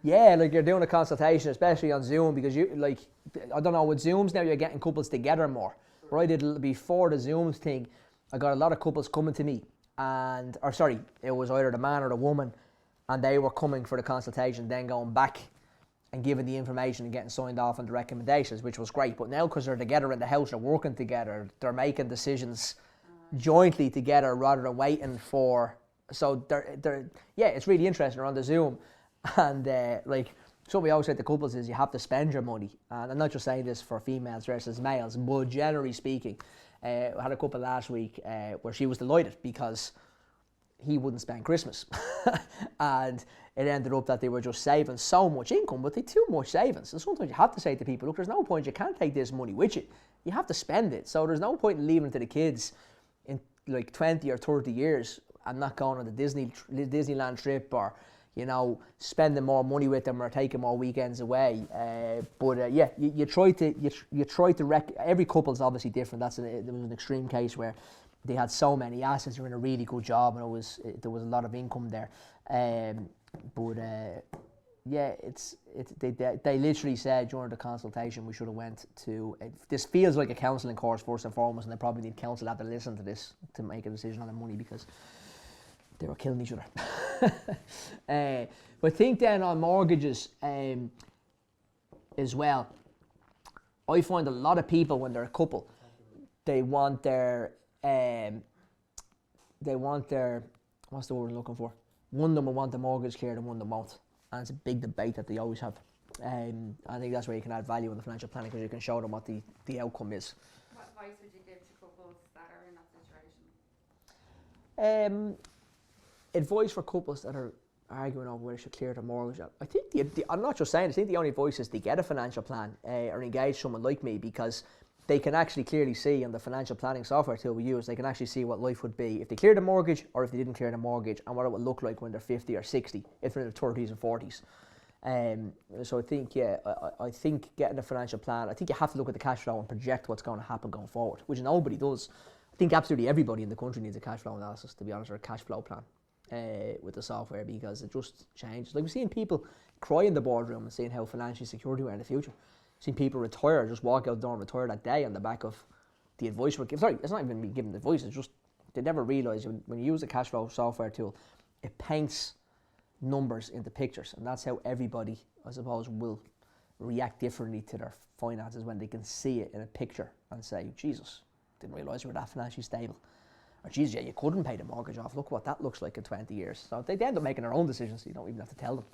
Yeah, like you're doing a consultation, especially on Zoom, because you like, I don't know, with Zooms now you're getting couples together more. Where I did before the Zooms thing, I got a lot of couples coming to me, it was either the man or the woman, and they were coming for the consultation, then going back and giving the information and getting signed off on the recommendations, which was great. But now, because they're together in the house, they're working together, they're making decisions jointly together rather than waiting for. So it's really interesting. They're on the Zoom, and like something we always say to couples is you have to spend your money. And I'm not just saying this for females versus males, but generally speaking, I had a couple last week where she was delighted because he wouldn't spend Christmas. And it ended up that they were just saving so much income, but they too much savings. And sometimes you have to say to people, look, there's no point, you can't take this money with you. You have to spend it. So there's no point in leaving it to the kids in like 20 or 30 years and not going on the Disneyland trip, or, you know, spending more money with them or taking more weekends away. You try to every couple's obviously different. There was an extreme case where they had so many assets, they were in a really good job, and there was a lot of income there. They literally said during the consultation we should have went to. This feels like a counselling course first and foremost, and they probably need counsel to listen to this to make a decision on the money, because they were killing each other. But think then on mortgages as well. I find a lot of people when they're a couple, they want their what's the word I'm looking for? One of them will want the mortgage cleared and one of them won't. And it's a big debate that they always have. I think that's where you can add value in the financial planning, because you can show them what the outcome is. What advice would you give to couples that are in that situation? Advice for couples that are arguing over whether they should clear the mortgage. I think I'm not just saying, I think the only advice is to get a financial plan or engage someone like me, because they can actually clearly see on the financial planning software tool we use, they can actually see what life would be if they cleared the mortgage or if they didn't clear the mortgage, and what it would look like when they're 50 or 60, if they're in their 30s and 40s. So I think, I think getting a financial plan, I think you have to look at the cash flow and project what's going to happen going forward, which nobody does. I think absolutely everybody in the country needs a cash flow analysis, to be honest, or a cash flow plan with the software, because it just changes. Like, we've seen people cry in the boardroom and seeing how financially secure they are in the future. Seen people retire, just walk out the door and retire that day on the back of the advice we're giving. Sorry, it's not even me giving the advice, it's just they never realise when you use a cash flow software tool, it paints numbers into pictures, and that's how everybody, I suppose, will react differently to their finances when they can see it in a picture and say, Jesus, didn't realise you were that financially stable. Or, Jesus, yeah, you couldn't pay the mortgage off. Look what that looks like in 20 years. So they end up making their own decisions, so you don't even have to tell them.